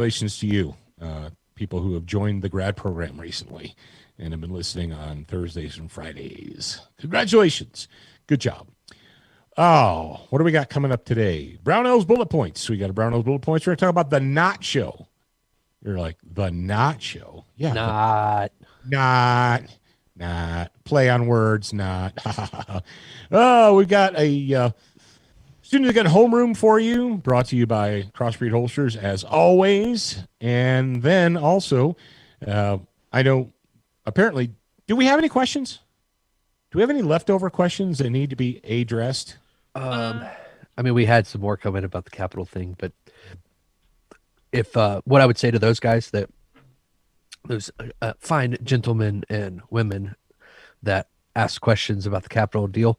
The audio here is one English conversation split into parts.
congratulations to you, people who have joined the grad program recently and have been listening on Thursdays and Fridays. Congratulations. Good job. Oh, what do we got coming up today? Brownells bullet points. We got a Brownells bullet points. We're going to talk about the Not Show. You're like, the Not Show? Yeah. Not. Play on words, not. Oh, we got a Student Gun Homeroom for you, brought to you by CrossBreed Holsters, as always. And then also, I know, apparently, do we have any questions? Do we have any leftover questions that need to be addressed? I mean, we had some more comment about the Capitol thing, but if what I would say to those guys, that those fine gentlemen and women that ask questions about the Capitol deal,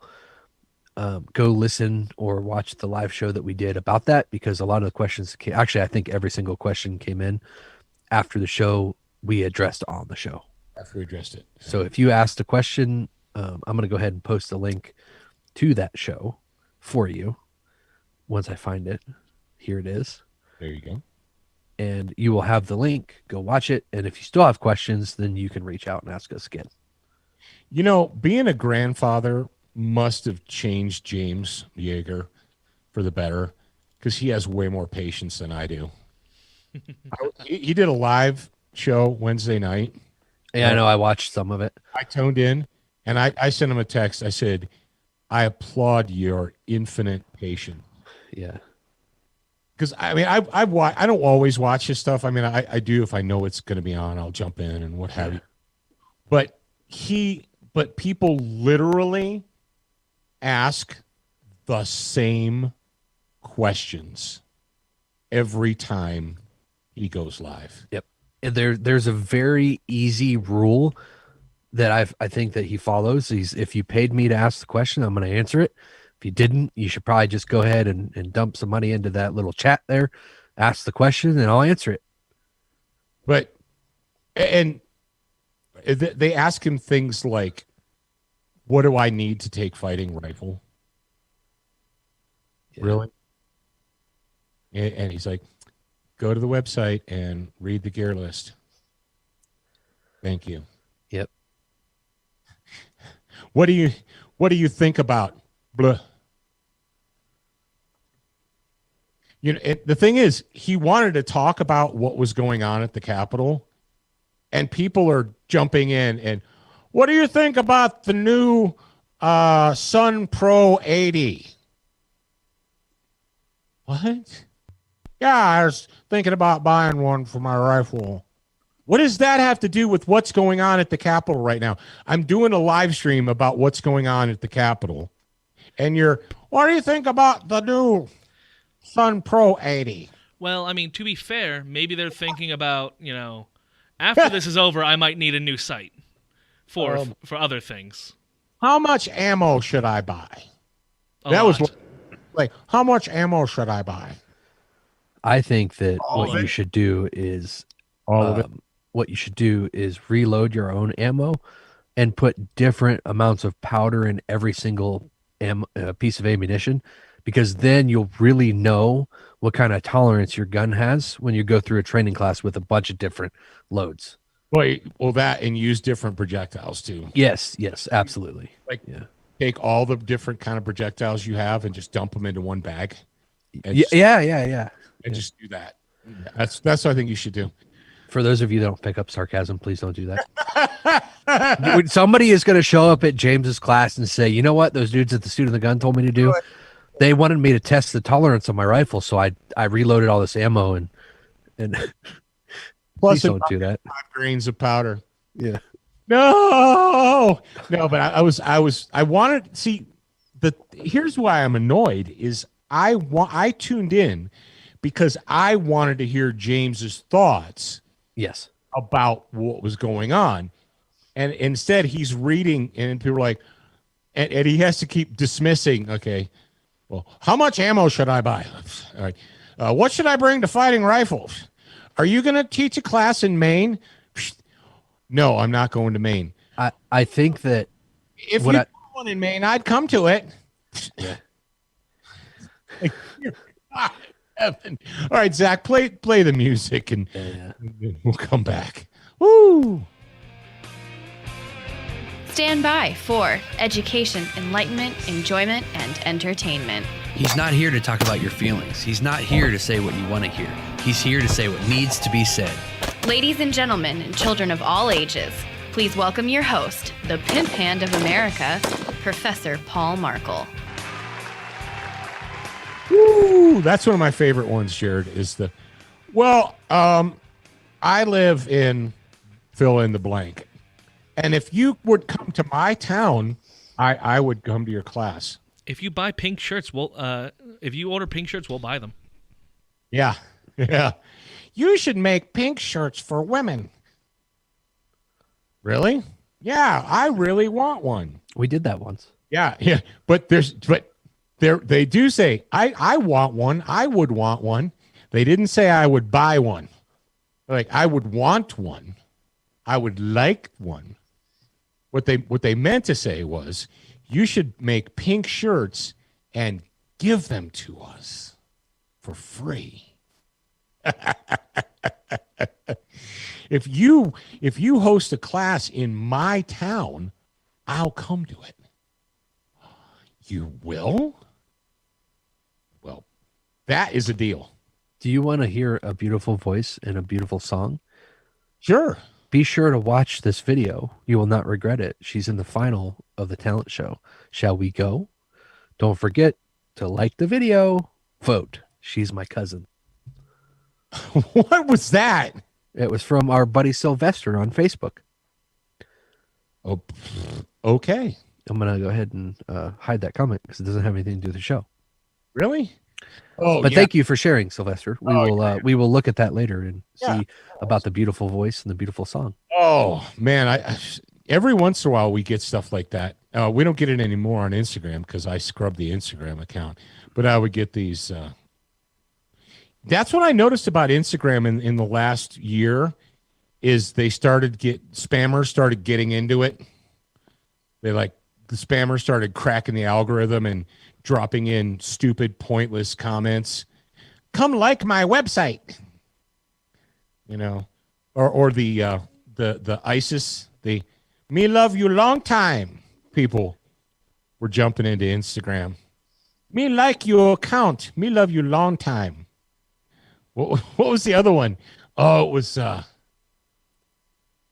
go listen or watch the live show that we did about that, because a lot of the questions actually, I think every single question came in after the show we addressed on the show. After we addressed it. So if you asked a question, I'm going to go ahead and post a link to that show for you once I find it. Here it is. There you go. And you will have the link. Go watch it. And if you still have questions, then you can reach out and ask us again. You know, being a grandfather must have changed James Yeager for the better, because he has way more patience than I do. He did a live show Wednesday night. Yeah, I know. I watched some of it. I tuned in, and I sent him a text. I said, I applaud your infinite patience. Yeah. Because, I mean, I don't always watch his stuff. I mean, I do. If I know it's going to be on, I'll jump in and what have you. But people literally ask the same questions every time he goes live. Yep. And there's a very easy rule that I think that he follows. If you paid me to ask the question, I'm going to answer it. If you didn't, you should probably just go ahead and dump some money into that little chat there, ask the question, and I'll answer it. But, and they ask him things like, what do I need to take fighting rifle? Yeah. Really? And he's like, go to the website and read the gear list. Thank you. Yep. What do you think about blah? You know, the thing is, he wanted to talk about what was going on at the Capitol, and people are jumping in and, what do you think about the new Sun Pro 80? What? Yeah, I was thinking about buying one for my rifle. What does that have to do with what's going on at the Capitol right now? I'm doing a live stream about what's going on at the Capitol. And what do you think about the new Sun Pro 80? Well, I mean, to be fair, maybe they're thinking about, after this is over, I might need a new sight for other things. How much ammo should I buy? That was like, how much ammo should I buy? I think that what you should do is reload your own ammo and put different amounts of powder in every single piece of ammunition, because then you'll really know what kind of tolerance your gun has when you go through a training class with a bunch of different loads. Well, that, and use different projectiles too. Yes, absolutely. Take all the different kind of projectiles you have and just dump them into one bag. And just do that. That's what I think you should do. For those of you that don't pick up sarcasm, please don't do that. Somebody is going to show up at James's class and say, you know what those dudes at the Student of the Gun told me to do? They wanted me to test the tolerance of my rifle, so I reloaded all this ammo and plus please don't do that. 5 grains of powder. Yeah. No, but I wanted, see, here's why I'm annoyed is I tuned in because I wanted to hear James's thoughts. Yes. About what was going on. And instead he's reading, and people are like, and he has to keep dismissing. Okay, well, how much ammo should I buy? All right. What should I bring to fighting rifles? Are you going to teach a class in Maine? No, I'm not going to Maine. I think that if you put one in Maine, I'd come to it. Yeah. All right, Zach, play the music and Yeah. we'll come back. Woo! Stand by for education, enlightenment, enjoyment, and entertainment. He's not here to talk about your feelings. He's not here to say what you want to hear. He's here to say what needs to be said. Ladies and gentlemen, and children of all ages, please welcome your host, the pimp hand of America, Professor Paul Markle. Woo! That's one of my favorite ones, Jarrad, is I live in fill in the blank. And if you would come to my town, I would come to your class. If you buy pink shirts, if you order pink shirts, we'll buy them. Yeah. Yeah. You should make pink shirts for women. Really? Yeah, I really want one. We did that once. Yeah, yeah. But they do say, I want one. I would want one. They didn't say I would buy one. Like, I would want one. I would like one. What they meant to say was, you should make pink shirts and give them to us for free. If you host a class in my town, I'll come to it. You will? Well, that is a deal. Do you want to hear a beautiful voice and a beautiful song? Sure. Be sure to watch this video. You will not regret it. She's in the final of the talent show. Shall we go? Don't forget to like the video. Vote. She's my cousin. What was that? It was from our buddy Sylvester on Facebook. Oh, okay. I'm going to go ahead and hide that comment because it doesn't have anything to do with the show. Really? Oh, But yeah. thank you for sharing, Sylvester. Yeah. We will look at that later and Yeah. see about the beautiful voice and the beautiful song. Oh man, I every once in a while we get stuff like that. We don't get it anymore on Instagram because I scrubbed the Instagram account. But I would get these. That's what I noticed about Instagram in the last year is spammers started getting into it. The spammers started cracking the algorithm and dropping in stupid, pointless comments. Come like my website, or the ISIS, the me love you long time people were jumping into Instagram. Me like your account. Me love you long time. What was the other one? Oh, it was it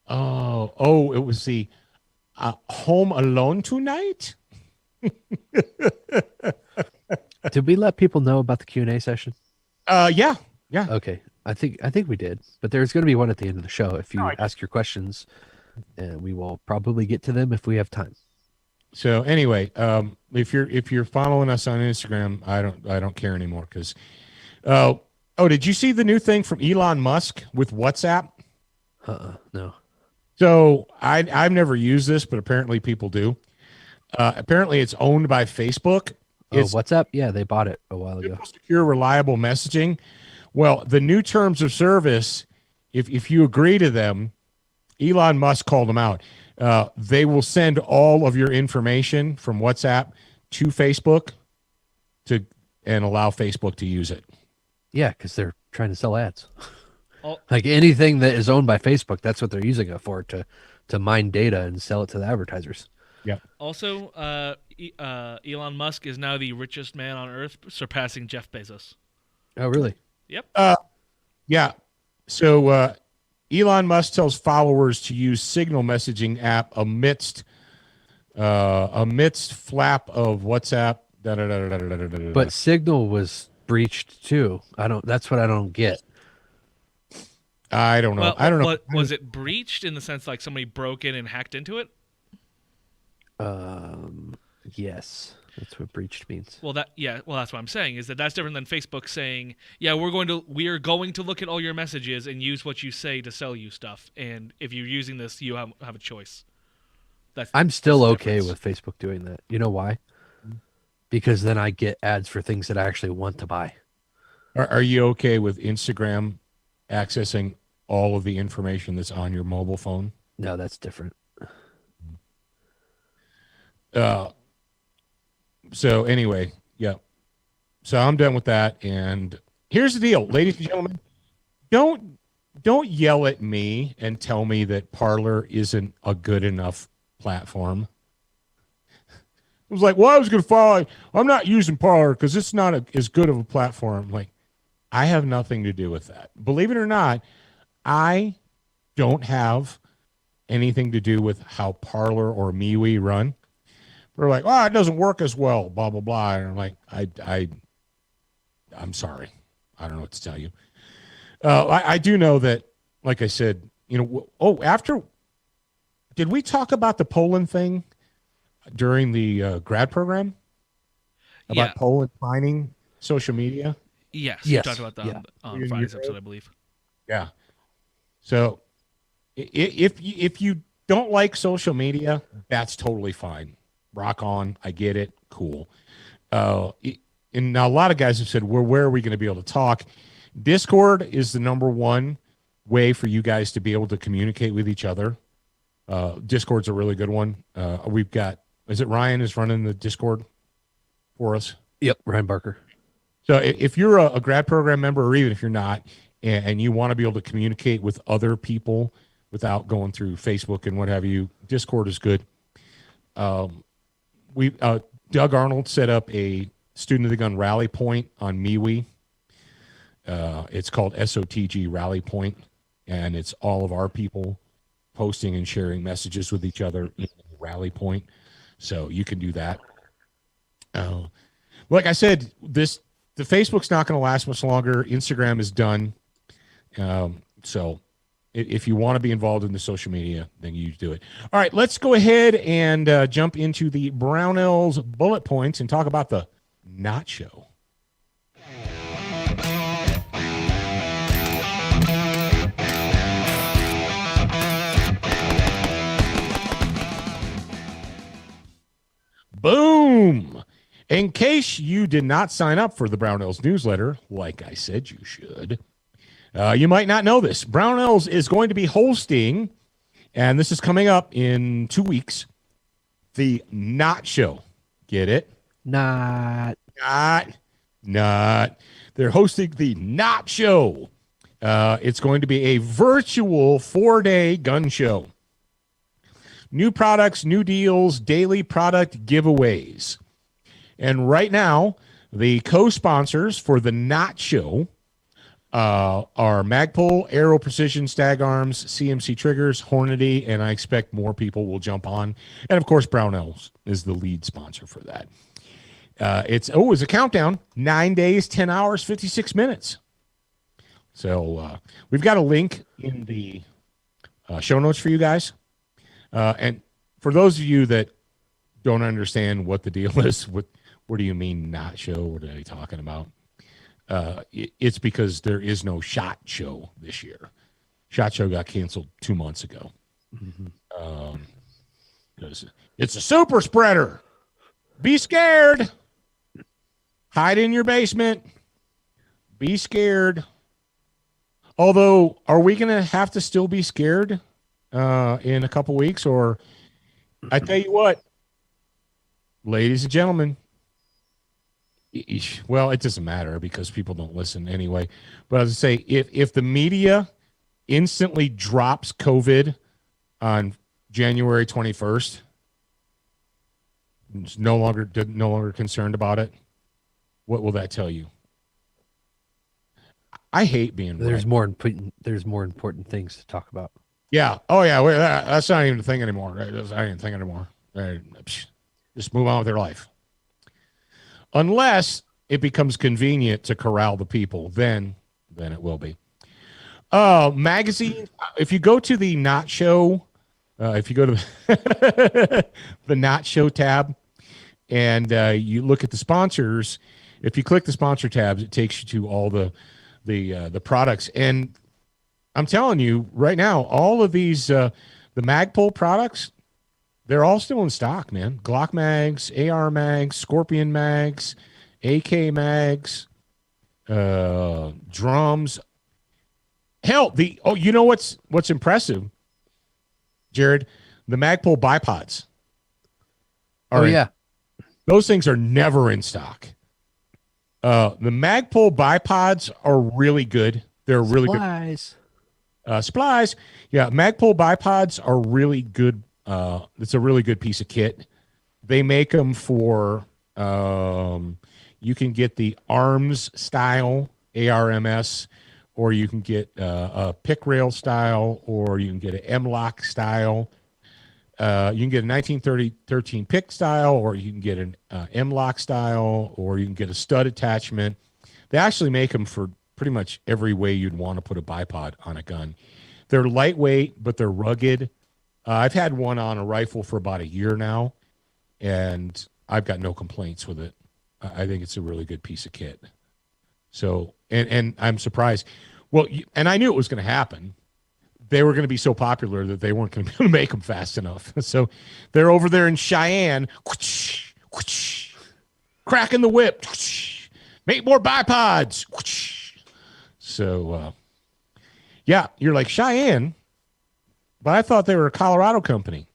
was the Home Alone Tonight. Did we let people know about the Q&A session? Yeah. Okay. I think we did. But there's going to be one at the end of the show if you ask your questions, and we will probably get to them if we have time. So anyway, if you're following us on Instagram, I don't care anymore because did you see the new thing from Elon Musk with WhatsApp? No. So I've never used this, but apparently people do. Apparently it's owned by Facebook. It's WhatsApp? Yeah, they bought it a while ago. secure, reliable messaging. Well, the new terms of service, if you agree to them, Elon Musk called them out. They will send all of your information from WhatsApp to Facebook and allow Facebook to use it. Yeah, because they're trying to sell ads. Oh. Like anything that is owned by Facebook, that's what they're using it for, to mine data and sell it to the advertisers. Yeah. Also, Elon Musk is now the richest man on Earth, surpassing Jeff Bezos. Oh, really? Yep. Yeah. So Elon Musk tells followers to use Signal messaging app amidst flap of WhatsApp. But Signal was breached too. That's what I don't get. I don't know. Well, I don't know. Was it breached in the sense like somebody broke in and hacked into it? Yes, that's what breached means. Well, that's what I'm saying is that's different than Facebook saying, yeah, we're going to look at all your messages and use what you say to sell you stuff. And if you're using this, you have a choice. I'm still okay with Facebook doing that. You know why? Because then I get ads for things that I actually want to buy. Are you okay with Instagram accessing all of the information that's on your mobile phone? No, that's different. So anyway, yeah. So I'm done with that, and here's the deal, ladies and gentlemen. Don't yell at me and tell me that Parler isn't a good enough platform. It was like, well, I was going to follow. I'm not using Parler because it's not as good of a platform. Like, I have nothing to do with that. Believe it or not, I don't have anything to do with how Parler or MeWe run. They're like, oh, it doesn't work as well, blah, blah, blah. And I'm like, I'm sorry. I don't know what to tell you. I do know that, like I said, did we talk about the Poland thing during the grad program? About Poland finding social media? Yes. Yes. We talked about that on Friday's episode, I believe. Yeah. So if you don't like social media, that's totally fine. Rock on. I get it. Cool. And now a lot of guys have said, well, where are we going to be able to talk? Discord is the number one way for you guys to be able to communicate with each other. Discord's a really good one. We've got, is it Ryan is running the Discord for us? Yep, Ryan Barker. So if you're a grad program member, or even if you're not, and you want to be able to communicate with other people without going through Facebook and what have you, Discord is good. Doug Arnold set up a Student of the Gun rally point on MeWe. It's called SOTG Rally Point, and it's all of our people posting and sharing messages with each other in the rally point. So you can do that. Like I said, the Facebook's not going to last much longer. Instagram is done. So if you want to be involved in the social media, then you do it. All right, let's go ahead and jump into the Brownells bullet points and talk about the Not Show. Boom! In case you did not sign up for the Brownells newsletter, like I said you should, you might not know this. Brownells is going to be hosting, and this is coming up in 2 weeks, the Not Show. Get it? Not. They're hosting the Not Show. It's going to be a virtual 4-day gun show. New products, new deals, daily product giveaways. And right now, the co-sponsors for the Not Show are Magpul, Aero Precision, Stag Arms, CMC Triggers, Hornady, and I expect more people will jump on. And, of course, Brownells is the lead sponsor for that. It's a countdown. 9 days, 10 hours, 56 minutes. So we've got a link in the show notes for you guys. And for those of you that don't understand what the deal is, what do you mean Not Show? What are they talking about? It's because there is no SHOT Show this year. SHOT Show got canceled 2 months ago. Because it's a super spreader. Be scared. Hide in your basement. Be scared. Although, are we going to have to still be scared in a couple weeks? Or I tell you what, ladies and gentlemen, well, it doesn't matter because people don't listen anyway. But as I say, if the media instantly drops COVID on January 21st, it's no longer concerned about it, what will that tell you? I hate being right. There's more important things to talk about. Yeah. Oh, yeah. That's not even a thing anymore. That's not even a thing anymore. Just move on with their life. Unless it becomes convenient to corral the people, then it will be. Magazine. If you go to the Not Show, if you go to the Not Show tab, and you look at the sponsors, if you click the sponsor tabs, it takes you to all the products. And I'm telling you right now, all of these the Magpul products, they're all still in stock, man. Glock mags, AR mags, Scorpion mags, AK mags, drums. Hell, you know what's impressive, Jarrad? The Magpul bipods. Yeah. Those things are never in stock. The Magpul bipods are really good. They're really good. Supplies. Supplies. Yeah, Magpul bipods are really good. It's a really good piece of kit. They make them for, you can get the ARMS style, ARMS, or you can get a pick rail style, or you can get an M-lock style. You can get a 1913 pick style, or you can get an M-lock style, or you can get a stud attachment. They actually make them for pretty much every way you'd want to put a bipod on a gun. They're lightweight, but they're rugged. I've had one on a rifle for about a year now, and I've got no complaints with it. I think it's a really good piece of kit. So, and I'm surprised. Well, and I knew it was going to happen. They were going to be so popular that they weren't going to be able to make them fast enough. So they're over there in Cheyenne, whoosh, whoosh, cracking the whip, whoosh, make more bipods. Whoosh. So, yeah, you're like, Cheyenne, but I thought they were a Colorado company.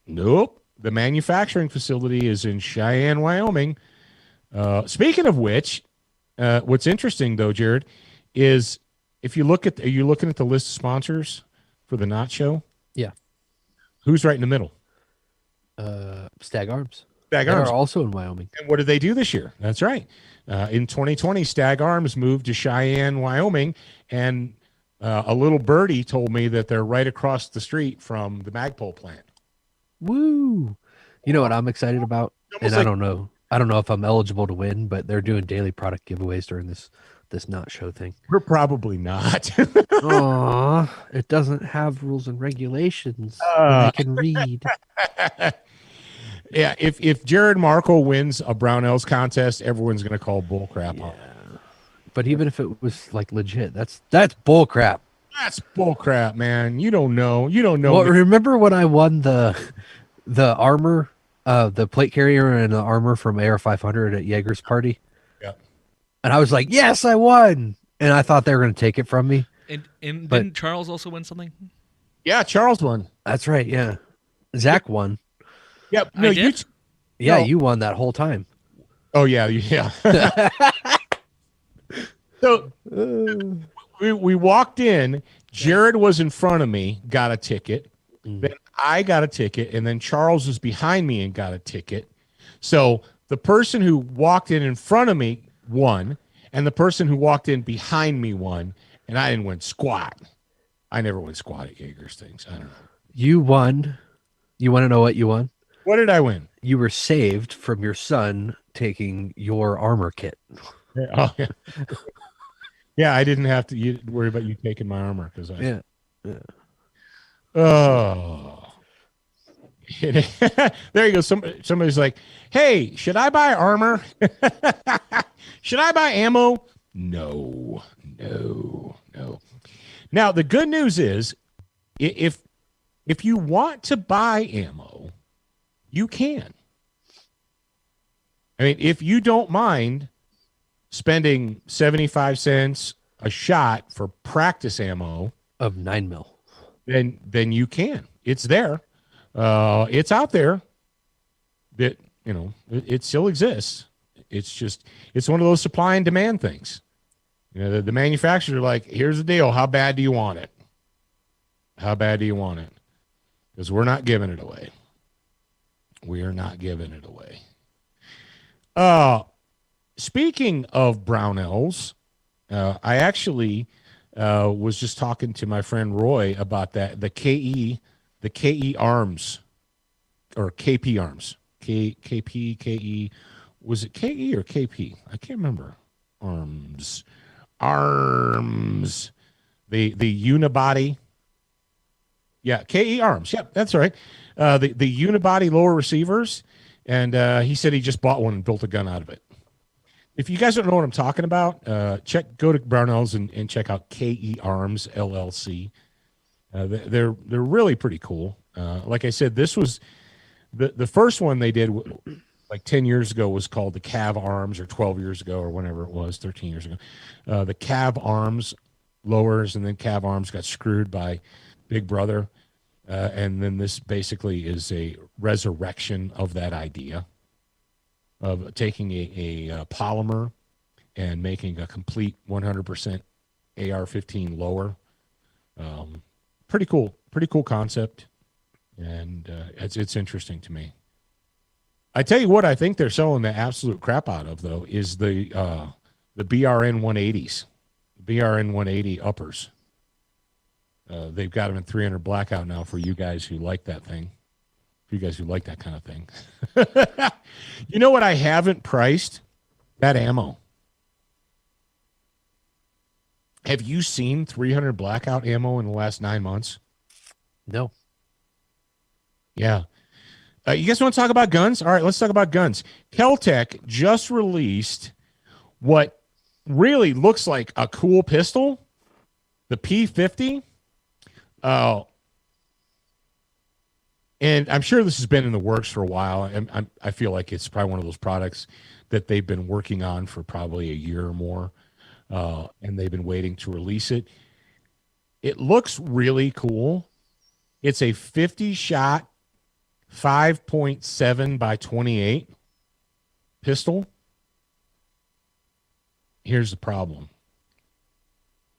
Nope. The manufacturing facility is in Cheyenne, Wyoming. Speaking of which, what's interesting, though, Jarrad, is if you look at, are you looking at the list of sponsors for the Knot Show? Yeah. Who's right in the middle? Stag Arms. Stag They Arms. are also in Wyoming. And what did they do this year? That's right. In 2020, Stag Arms moved to Cheyenne, Wyoming, and a little birdie told me that they're right across the street from the Magpul plant. Woo! You know what I'm excited about? And like- I don't know if I'm eligible to win, but they're doing daily product giveaways during this Knot Show thing. We're probably not. Aw, it doesn't have rules and regulations that I can read. Yeah, if Jarrad Marco wins a Brownells contest, everyone's going to call bull crap on it. But even if it was like legit, that's bull crap. That's bull crap, man. You don't know. You don't know. Well, remember when I won the armor, the plate carrier and the armor from AR-500 at Jaeger's party? Yeah. And I was like, yes, I won. And I thought they were going to take it from me. And But- didn't Charles also win something? Yeah, Charles won. That's right. Yeah. Zach won. Yeah, I no, did? Yeah, No. you won that whole time. Oh yeah, yeah. So we walked in. Jarrad was in front of me, got a ticket. Then I got a ticket, and then Charles was behind me and got a ticket. So the person who walked in front of me won, and the person who walked in behind me won, and I didn't win squat. I never win squat at Jaeger's things. I don't know. You won. You want to know what you won? What did I win? You were saved from your son taking your armor kit. Oh yeah. Yeah, I didn't have to worry about you taking my armor because I. Yeah. Oh. There you go. Somebody's like, "Hey, should I buy armor? Should I buy ammo?" No. Now the good news is, if you want to buy ammo, you can. I mean, if you don't mind spending 75 cents a shot for practice ammo Of 9mm. then you can. It's there. It's out there. That it still exists. It's just one of those supply and demand things. The manufacturers are like, here's the deal. How bad do you want it? How bad do you want it? Because we're not giving it away. We are not giving it away. Speaking of Brownells, I actually was just talking to my friend Roy about that, the KE arms, or KP arms. KE. Was it KE or KP? I can't remember. Arms. The unibody. Yeah, KE arms. Yep, that's right. The unibody lower receivers. And he said he just bought one and built a gun out of it. If you guys don't know what I'm talking about, go to Brownells and check out KE Arms LLC. They're really pretty cool. Like I said, this was the first one they did like 10 years ago was called the Cav Arms, or 12 years ago, or whenever it was, 13 years ago. The Cav Arms lowers, and then Cav Arms got screwed by Big Brother. And then this basically is a resurrection of that idea of taking a polymer and making a complete 100% AR-15 lower. Pretty cool concept, and it's interesting to me. I tell you what, I think they're selling the absolute crap out of though is the BRN 180s, BRN 180 uppers. They've got them in 300 blackout now for you guys who like that thing. For you guys who like that kind of thing. You know what I haven't priced? That ammo. Have you seen 300 blackout ammo in the last 9 months? No. Yeah. You guys want to talk about guns? All right, let's talk about guns. Kel-Tec just released what really looks like a cool pistol, the P50. And I'm sure this has been in the works for a while. I feel like it's probably one of those products that they've been working on for probably a year or more, and they've been waiting to release it. It looks really cool. It's a 50-shot, 5.7 by 28 pistol. Here's the problem.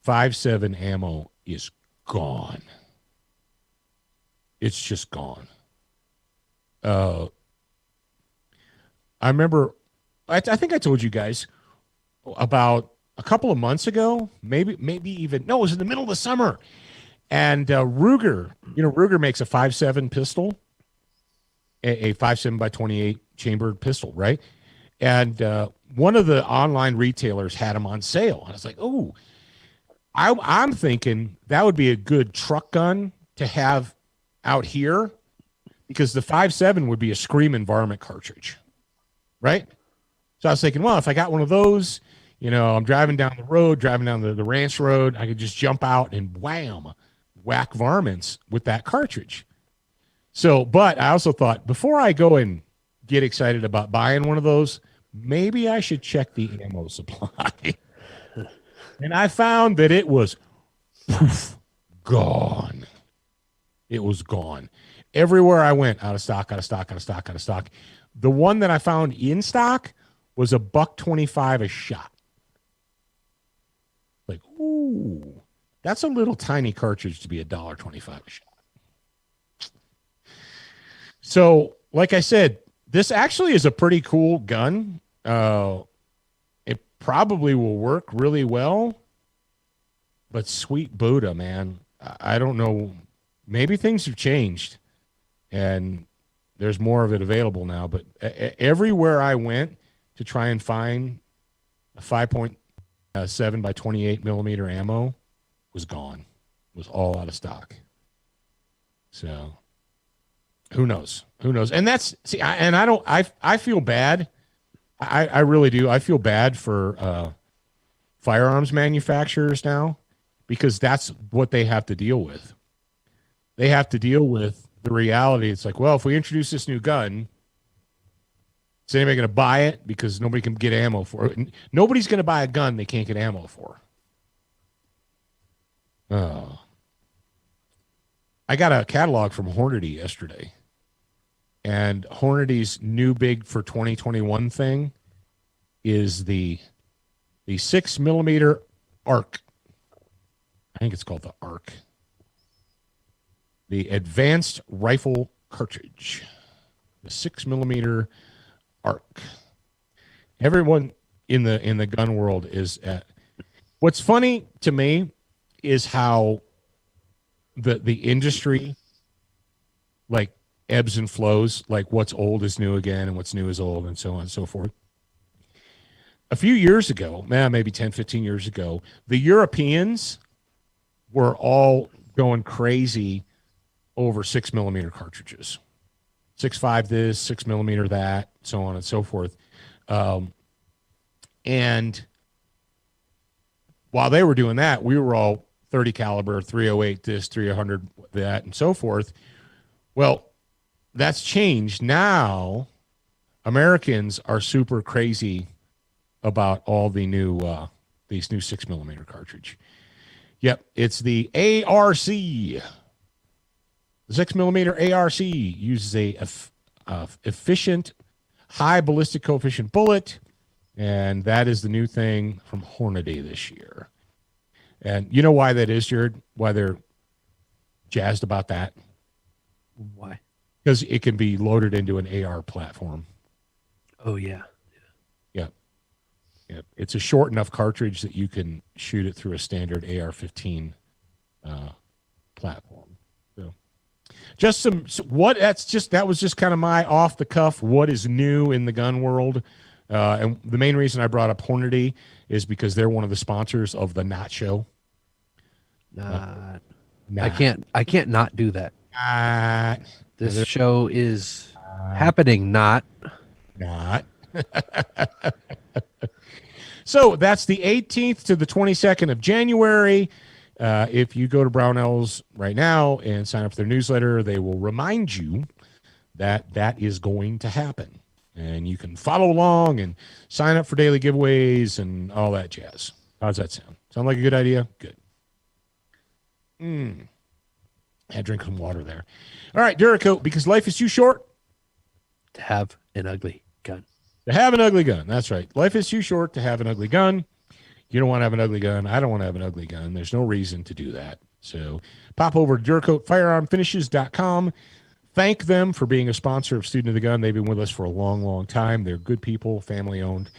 5.7 ammo is gone. It's just gone. I remember, I think I told you guys about a couple of months ago, maybe even, no, it was in the middle of the summer. And Ruger, Ruger makes a 5.7 pistol, a 5.7 by 28 chambered pistol, right? And one of the online retailers had them on sale. I was like, oh, I'm thinking that would be a good truck gun to have out here, because the 5.7 would be a screaming varmint cartridge, right? So I was thinking, well, if I got one of those, I'm driving down the road, driving down the ranch road, I could just jump out and whack varmints with that cartridge. So, but I also thought, before I go and get excited about buying one of those, maybe I should check the ammo supply. And I found that it was gone. It was gone. Everywhere I went, out of stock, out of stock, out of stock, out of stock. The one that I found in stock was $1.25 a shot. Like, ooh, that's a little tiny cartridge to be $1.25 a shot. So, like I said, this actually is a pretty cool gun. It probably will work really well. But sweet Buddha, man, I don't know. Maybe things have changed and there's more of it available now. But everywhere I went to try and find a 5.7 by 28 millimeter ammo was gone, was all out of stock. So who knows? Who knows? And that's, see, I feel bad. I really do. I feel bad for firearms manufacturers now, because that's what they have to deal with. They have to deal with the reality. It's like, well, if we introduce this new gun, is anybody going to buy it? Because nobody can get ammo for it. Nobody's going to buy a gun they can't get ammo for. Oh. I got a catalog from Hornady yesterday. And Hornady's new big for 2021 thing is the 6mm ARC. I think it's called the ARC. The Advanced Rifle Cartridge. The 6mm ARC. Everyone in the gun world is at. What's funny to me is how the industry like ebbs and flows, like what's old is new again and what's new is old and so on and so forth. A few years ago, maybe 10, 15 years ago, the Europeans were all going crazy over 6mm cartridges. 6.5 this, 6mm that, so on and so forth. And while they were doing that, we were all 30 caliber, 308 this, 300 that, and so forth. Well, that's changed. Now, Americans are super crazy about all the new, these new 6mm cartridge. Yep, it's the ARC. The 6mm ARC uses a efficient, high ballistic coefficient bullet And that is the new thing from Hornady this year. And you know why that is, Jarrad? Why they're jazzed about that? Why? Because it can be loaded into an AR platform. Oh yeah. Yeah. Yeah. It's a short enough cartridge that you can shoot it through a standard AR-15 platform. So just that was just kind of my off the cuff, what is new in the gun world. And the main reason I brought up Hornady is because they're one of the sponsors of the Not Show. Not. Nah. I can't not do that. This show is happening. Not. So that's the 18th to the 22nd of January. If you go to Brownells right now and sign up for their newsletter, they will remind you that that is going to happen. And you can follow along and sign up for daily giveaways and all that jazz. How's that sound? Sound like a good idea? Good. Had to drink some water there. All right, Duracoat, because life is too short To have an ugly gun. to have an ugly gun. That's right. Life is too short to have an ugly gun. You don't want to have an ugly gun. I don't want to have an ugly gun. There's no reason to do that. So pop over to DuracoatFirearmFinishes.com. Thank them for being a sponsor of Student of the Gun. They've been with us for a long, long time. They're good people, family owned,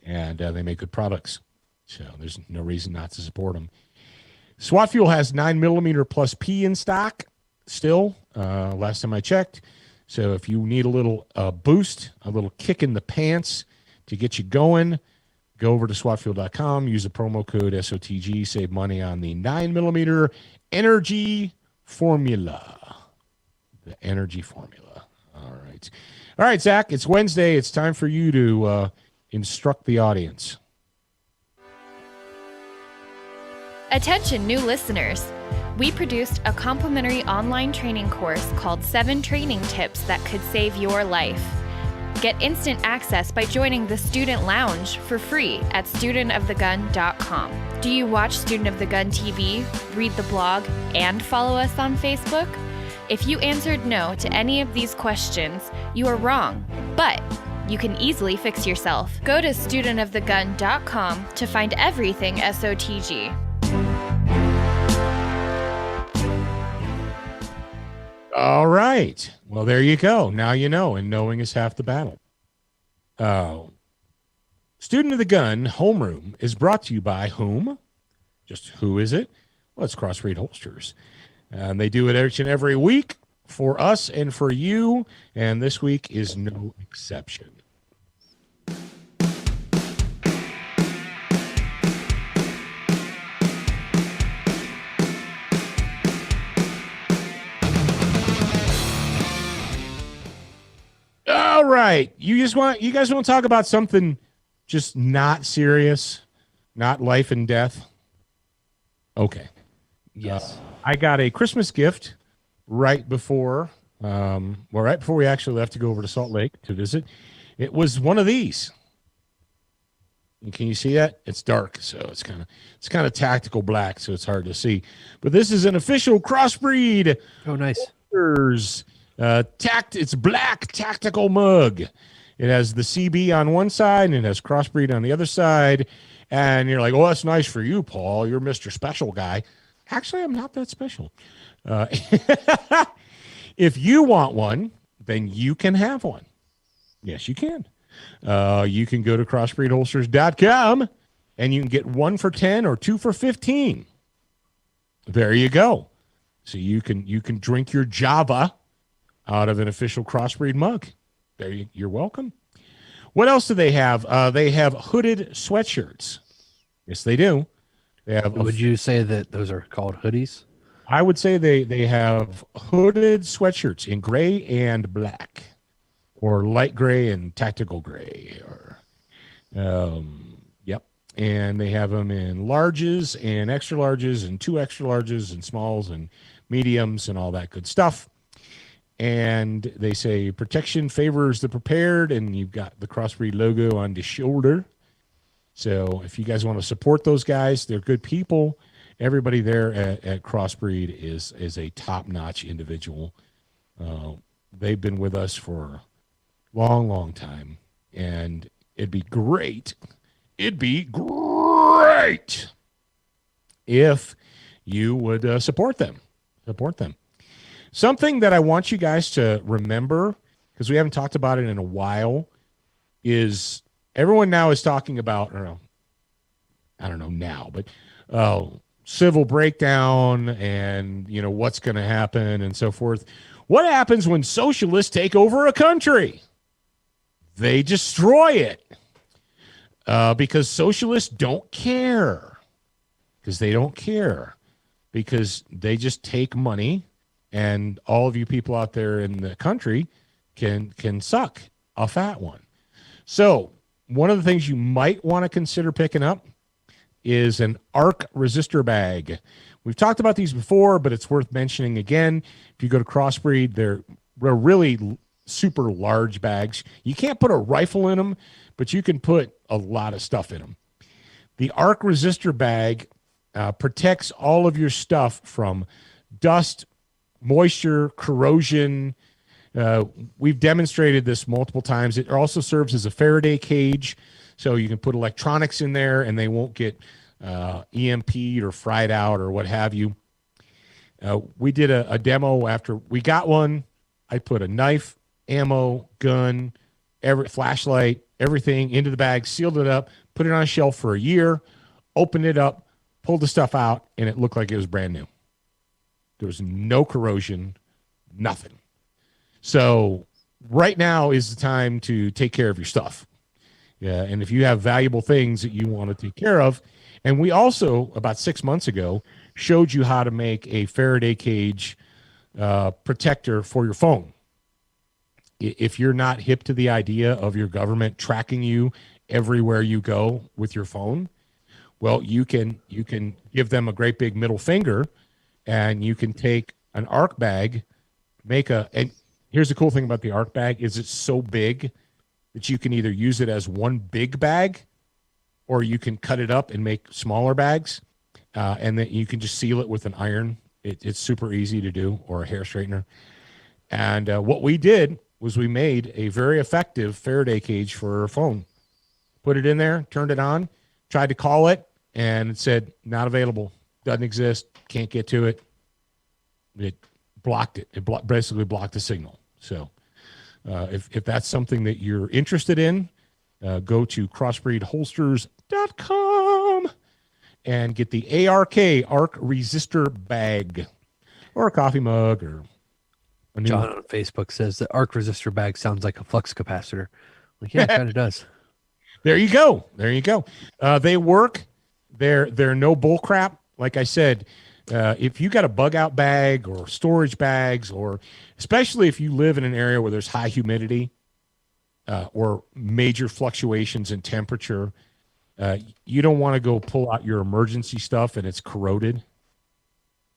and they make good products. So there's no reason not to support them. SWAT Fuel has 9mm plus P in stock still, last time I checked. So if you need a little boost, a little kick in the pants to get you going, go over to SWATfuel.com, use the promo code SOTG, save money on the 9mm Energy Formula. The Energy Formula. All right, Zach, it's Wednesday. It's time for you to instruct the audience. Attention, new listeners. We produced a complimentary online training course called 7 Training Tips That Could Save Your Life. Get instant access by joining the Student Lounge for free at studentofthegun.com. Do you watch Student of the Gun TV, read the blog, and follow us on Facebook? If you answered no to any of these questions, you are wrong, but you can easily fix yourself. Go to studentofthegun.com to find everything SOTG. All right. Well, there you go. Now you know, and knowing is half the battle. Student of the Gun Homeroom is brought to you by whom? Just who is it? Well, it's CrossBreed Holsters. And they do it each and every week for us and for you, and this week is no exception. All right. You guys want to talk about something just not serious, not life and death? Okay. Yes. I got a Christmas gift right before we actually left to go over to Salt Lake to visit. It was one of these. And can you see that? It's dark, so it's kind of tactical black, so it's hard to see. But this is an official CrossBreed. Oh, nice. Holsters, it's black tactical mug. It has the CB on one side and it has CrossBreed on the other side. And you're like, oh, that's nice for you, Paul. You're Mr. Special Guy. Actually, I'm not that special. If you want one, then you can have one. Yes, you can. You can go to crossbreedholsters.com and you can get 1 for 10 or 2 for 15. There you go. So you can drink your Java out of an official CrossBreed mug. You're welcome. What else do they have? They have hooded sweatshirts. Yes, they do. They have. Would you say that those are called hoodies? I would say they have hooded sweatshirts in gray and black, or light gray and tactical gray, or yep. And they have them in larges and extra larges and 2 extra larges and smalls and mediums and all that good stuff. And they say protection favors the prepared, and you've got the CrossBreed logo on the shoulder. So if you guys want to support those guys, they're good people. Everybody there at CrossBreed is a top-notch individual. They've been with us for a long, long time. And it'd be great. It'd be great if you would support them. Support them. Something that I want you guys to remember, because we haven't talked about it in a while, is everyone now is talking about, I don't know now, but civil breakdown and, what's going to happen and so forth. What happens when socialists take over a country? They destroy it because socialists don't care. Because they don't care. Because they just take money, and all of you people out there in the country can suck a fat one. So one of the things you might want to consider picking up is an arc resistor bag. We've talked about these before, but it's worth mentioning again. If you go to CrossBreed, they're really super large bags. You can't put a rifle in them, but you can put a lot of stuff in them. The arc resistor bag protects all of your stuff from dust, moisture, corrosion. We've demonstrated this multiple times. It also serves as a Faraday cage, so you can put electronics in there and they won't get EMP'd or fried out or what have you. We did a demo after we got one. I put a knife, ammo, gun, flashlight, everything into the bag, sealed it up, put it on a shelf for a year, opened it up, pulled the stuff out, and it looked like it was brand new. There was no corrosion, nothing. So right now is the time to take care of your stuff. Yeah, and if you have valuable things that you want to take care of, and we also, about 6 months ago, showed you how to make a Faraday cage protector for your phone. If you're not hip to the idea of your government tracking you everywhere you go with your phone, well, you can give them a great big middle finger, and you can take an arc bag, and here's the cool thing about the arc bag is it's so big that you can either use it as one big bag, or you can cut it up and make smaller bags, and then you can just seal it with an iron. It's super easy to do, or a hair straightener. And what we did was we made a very effective Faraday cage for a phone. Put it in there, turned it on, tried to call it, and it said, not available, doesn't exist, can't get to it. It blocked it. It basically blocked the signal. So if that's something that you're interested in, go to crossbreedholsters.com and get the ARK arc resistor bag, or a coffee mug, or a new John on Facebook says the arc resistor bag sounds like a flux capacitor. Like, yeah, it kind of does. There you go. There you go. They work. They're no bull crap. Like I said, if you got a bug out bag or storage bags, or especially if you live in an area where there's high humidity or major fluctuations in temperature, you don't want to go pull out your emergency stuff and it's corroded.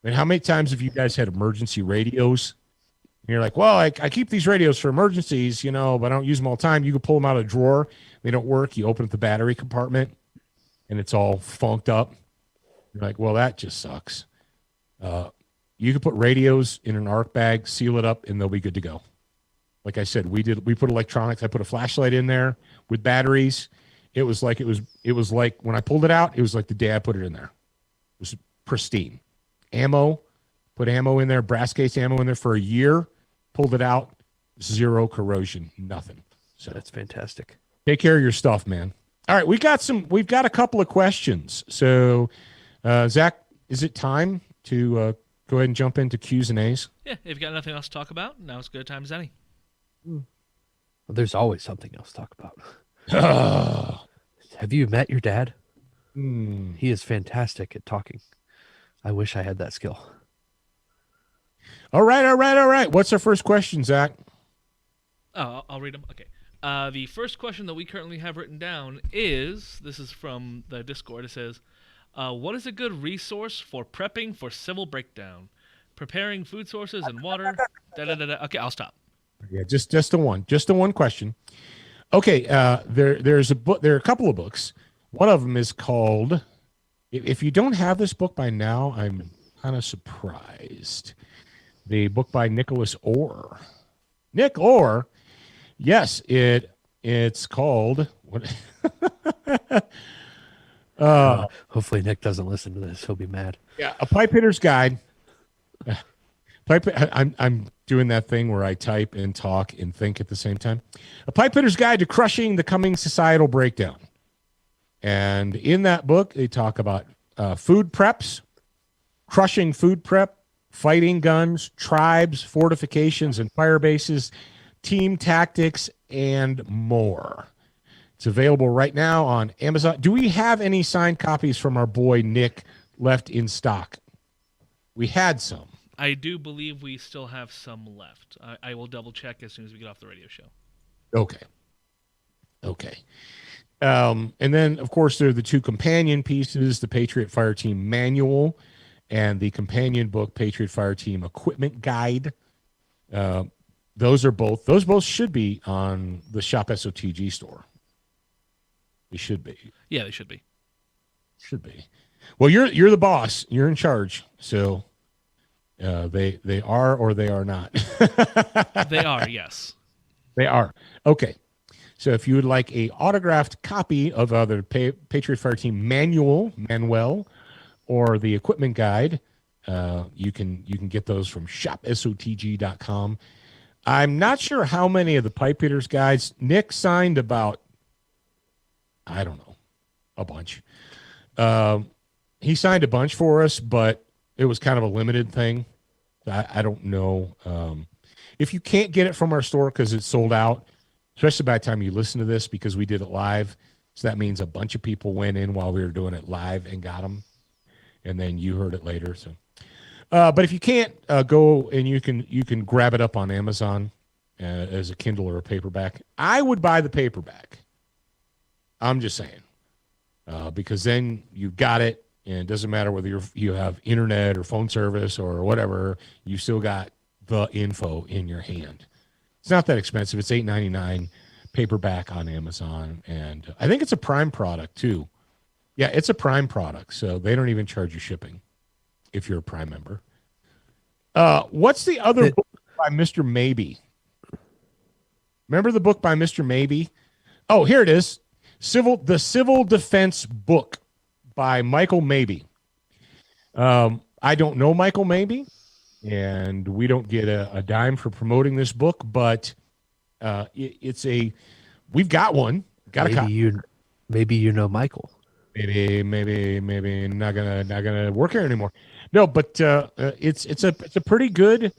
I mean, how many times have you guys had emergency radios? And you're like, well, I keep these radios for emergencies, but I don't use them all the time. You can pull them out of a drawer. They don't work. You open up the battery compartment and it's all funked up. You're like, well, that just sucks. You can put radios in an arc bag, seal it up, and they'll be good to go. Like I said, we put electronics. I put a flashlight in there with batteries. It was like when I pulled it out, it was like the day I put it in there. It was pristine. Ammo, put ammo in there, brass case ammo in there for a year, pulled it out, zero corrosion, nothing. So that's fantastic. Take care of your stuff, man. All right, we've got a couple of questions. So, Zach, is it time to go ahead and jump into Q's and A's? Yeah, if you've got nothing else to talk about, now it's good time as any. Well, there's always something else to talk about. Have you met your dad? He is fantastic at talking. I wish I had that skill. All right. What's our first question, Zach? Oh, I'll read them. Okay. The first question that we currently have written down this is from the Discord. It says, what is a good resource for prepping for civil breakdown? Preparing food sources and water. Okay, I'll stop. Yeah, just the one question. Okay, there's a book. There are a couple of books. One of them is called. If you don't have this book by now, I'm kind of surprised. The book by Nicholas Orr. Nick Orr. Yes, it It's called what? Hopefully Nick doesn't listen to this. He'll be mad. Yeah, a pipe hitter's guide. I'm doing that thing where I type and talk and think at the same time. A pipe hitter's guide to crushing the coming societal breakdown. And in that book, they talk about food preps, crushing food prep, fighting guns, tribes, fortifications, and fire bases, team tactics, and more. It's available right now on Amazon. Do we have any signed copies from our boy Nick left in stock? We had some. I do believe we still have some left. I will double check as soon as we get off the radio show. Okay. And then, of course, there are the 2 companion pieces, the Patriot Fire Team Manual and the companion book, Patriot Fire Team Equipment Guide. Those both should be on the Shop SOTG store. They should be. Yeah, they should be. Should be. Well, you're the boss. You're in charge. So they are or they are not. They are, yes. They are. Okay. So if you would like a autographed copy of either Patriot Fire Team Manuel, or the equipment guide, you can get those from shopsotg.com. I'm not sure how many of the pipe hitters guides. Nick signed about, I don't know, a bunch. He signed a bunch for us, but it was kind of a limited thing. I don't know. If you can't get it from our store because it's sold out, especially by the time you listen to this, because we did it live. So that means a bunch of people went in while we were doing it live and got them. And then you heard it later. So, but if you can't, go and you can grab it up on Amazon as a Kindle or a paperback. I would buy the paperback. I'm just saying, because then you've got it, and it doesn't matter whether you have internet or phone service or whatever. You still got the info in your hand. It's not that expensive. It's $8.99 paperback on Amazon, and I think it's a Prime product too. Yeah, it's a Prime product, so they don't even charge you shipping if you're a Prime member. What's the other book by Mr. Maybe? Remember the book by Mr. Maybe? Oh, here it is. The Civil Defense Book by Michael Maybe. I don't know Michael Maybe, and we don't get a dime for promoting this book, but we've got one. Got a copy. Maybe you know Michael. Maybe not gonna work here anymore. No, but it's a pretty good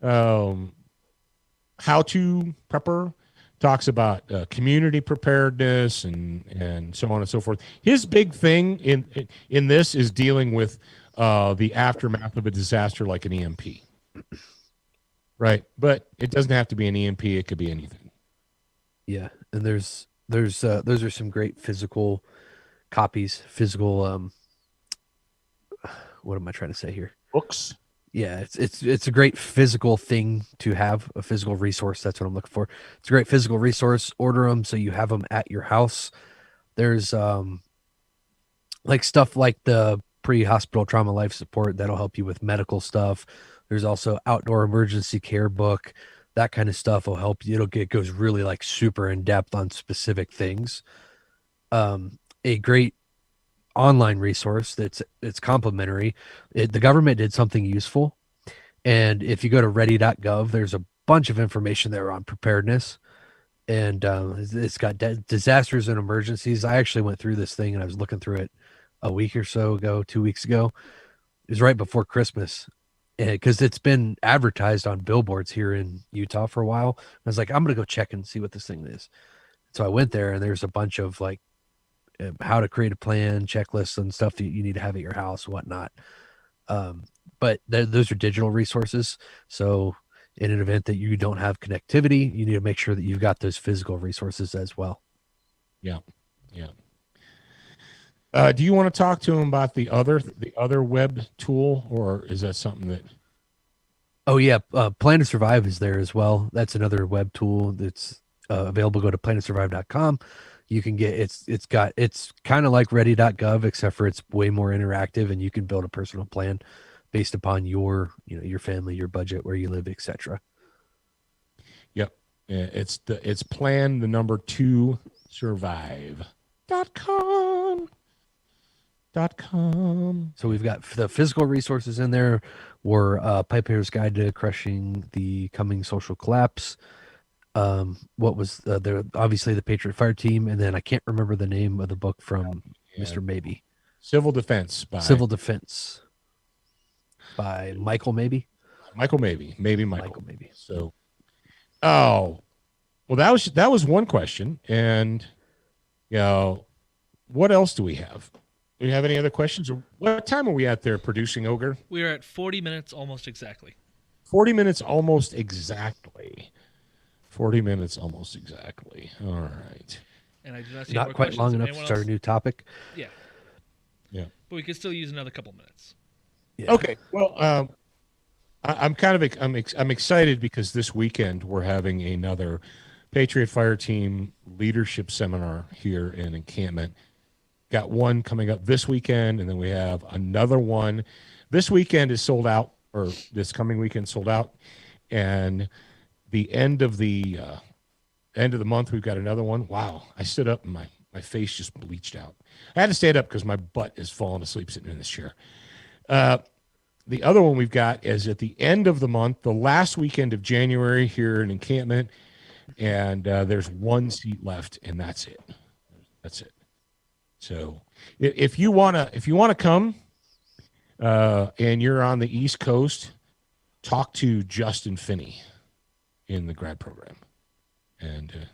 how-to prepper. Talks about community preparedness and so on and so forth. His big thing in this is dealing with the aftermath of a disaster like an EMP, right? But it doesn't have to be an EMP; it could be anything. Yeah, and those are some great physical copies. What am I trying to say here? Books. Yeah, it's a great physical thing to have, a physical resource. That's what I'm looking for. It's a great physical resource. Order them so you have them at your house. There's like stuff like the pre-hospital trauma life support that'll help you with medical stuff. There's also outdoor emergency care book. That kind of stuff will help you. It goes really like super in depth on specific things. A great online resource it's complimentary. The government did something useful, and if you go to ready.gov, there's a bunch of information there on preparedness, and it's got disasters and emergencies. I actually went through this thing and I was looking through it a week or so ago, 2 weeks ago. It was right before Christmas, because it's been advertised on billboards here in Utah for a while. I was like, I'm gonna go check and see what this thing is. So I went there, and there's a bunch of like how to create a plan, checklists, and stuff that you need to have at your house, whatnot. But those are digital resources. So in an event that you don't have connectivity, you need to make sure that you've got those physical resources as well. Yeah. Do you want to talk to him about the other web tool, or is that something that? Oh yeah, Plan to Survive is there as well. That's another web tool that's available. Go to plantosurvive.com. You can get it's kind of like ready.gov, except for it's way more interactive, and you can build a personal plan based upon your family, your budget, where you live, etc. Yep. It's plan the number 2 survive.com. .com. So we've got the physical resources in there. Were Piper's Guide to Crushing the Coming Social Collapse. What was there? Obviously, the Patriot Fire Team, and then I can't remember the name of the book from Mr. Maybe. Civil Defense by Michael Maybe. Michael Maybe. Michael Maybe. So, well, that was one question, and what else do we have? Do you have any other questions? Or what time are we at there producing, Ogre? We are at 40 minutes almost exactly. 40 minutes almost exactly. 40 minutes almost exactly. All right. And I do not see Not more quite questions. long enough Anyone to start a else? new topic. Yeah. Yeah. But we could still use another couple minutes. Yeah. Okay. Well, I'm excited because this weekend we're having another Patriot Fire Team leadership seminar here in encampment. Got one coming up this weekend, and then we have another one. This weekend is sold out, or this coming weekend sold out, and the end of the month we've got another one. Wow! I stood up and my face just bleached out. I had to stand up because my butt is falling asleep sitting in this chair. The other one we've got is at the end of the month, the last weekend of January here in encampment, and there's one seat left, and that's it. That's it. So if you wanna come, and you're on the East Coast, talk to Justin Finney in the grad program, and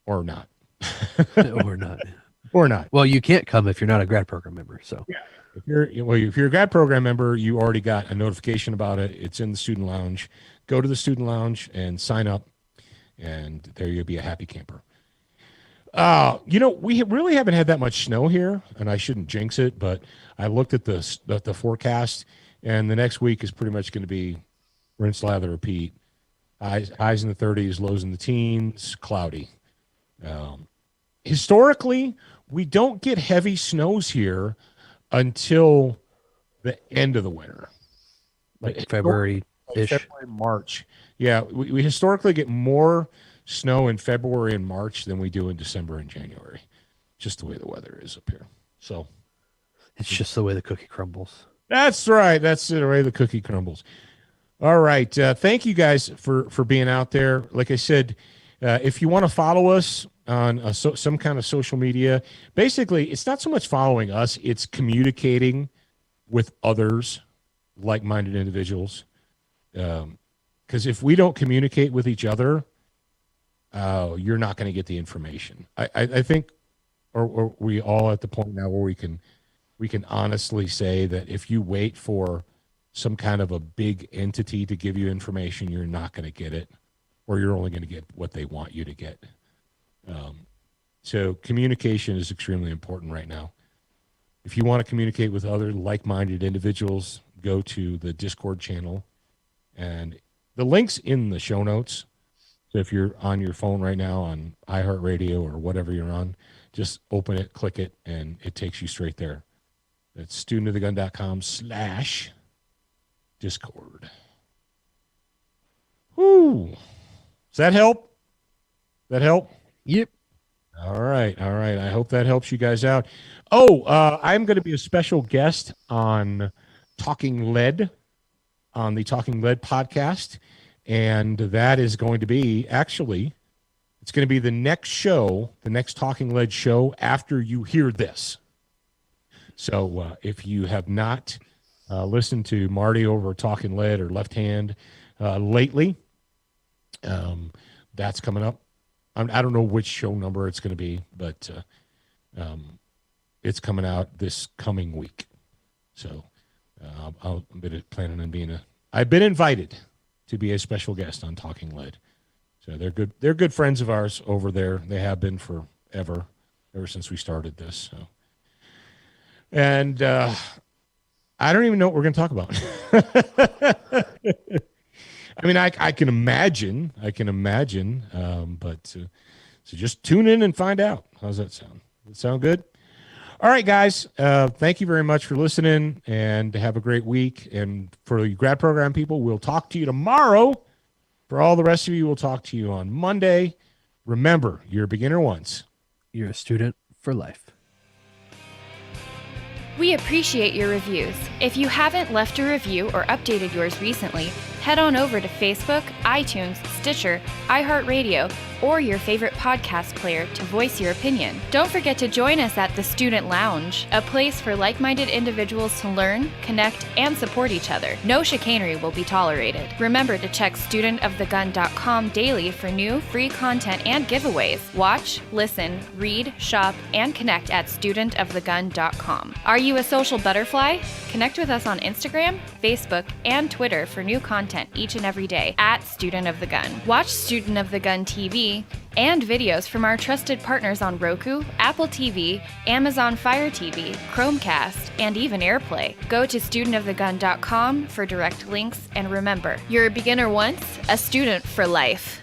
or not, or not. Well, you can't come if you're not a grad program member. So Yeah. If you're a grad program member, you already got a notification about it. It's in the student lounge. Go to the student lounge and sign up, and there you'll be a happy camper. We really haven't had that much snow here, and I shouldn't jinx it, but I looked at the forecast, and the next week is pretty much going to be rinse, lather, repeat. Highs in the 30s, lows in the teens, cloudy. Historically, we don't get heavy snows here until the end of the winter, like February-ish. February, March. Yeah, we historically get more snow in February and March than we do in December and January. Just the way the weather is up here. So It's just the way the cookie crumbles. that's right. That's the way the cookie crumbles. All right. Thank you guys for being out there. Like I said, if you want to follow us on some kind of social media, basically, it's not so much following us, it's communicating with others, like-minded individuals. Because if we don't communicate with each other, you're not going to get the information. I think, or we all at the point now where we can honestly say that if you wait for some kind of a big entity to give you information, you're not going to get it, or you're only going to get what they want you to get. So communication is extremely important right now. If you want to communicate with other like-minded individuals, go to the Discord channel, and the link's in the show notes. So if you're on your phone right now on iHeartRadio or whatever you're on, just open it, click it, and it takes you straight there. It's studentofthegun.com/Discord. Whoo! Does that help? Yep. All right. I hope that helps you guys out. I'm going to be a special guest on Talking Lead, on the Talking Lead podcast. And that is going to be, it's going to be the next show, the next Talking Lead show after you hear this. So if you have not listened to Marty over Talking Lead or Left Hand lately, that's coming up. I don't know which show number it's going to be, but it's coming out this coming week. So I'm planning on I've been invited to be a special guest on Talking Lead. So they're good friends of ours over there. They have been ever since we started this. So, and I don't even know what we're going to talk about. I mean, I can imagine, but so just tune in and find out. How's that sound? Does it sound good? All right, guys. Thank you very much for listening, and have a great week. And for the grad program people, we'll talk to you tomorrow For all the rest of you, we'll talk to you on Monday. Remember, you're a beginner once. You're a student for life. We appreciate your reviews. If you haven't left a review or updated yours recently, head on over to Facebook, iTunes, Stitcher, iHeartRadio, or your favorite podcast player to voice your opinion. Don't forget to join us at the Student Lounge, a place for like-minded individuals to learn, connect, and support each other. No chicanery will be tolerated. Remember to check studentofthegun.com daily for new, free content and giveaways. Watch, listen, read, shop, and connect at studentofthegun.com. Are you a social butterfly? Connect with us on Instagram, Facebook, and Twitter for new content each and every day at Student of the Gun. Watch Student of the Gun TV and videos from our trusted partners on Roku, Apple TV, Amazon Fire TV, Chromecast, and even AirPlay. Go to studentofthegun.com for direct links, and remember, you're a beginner once, a student for life.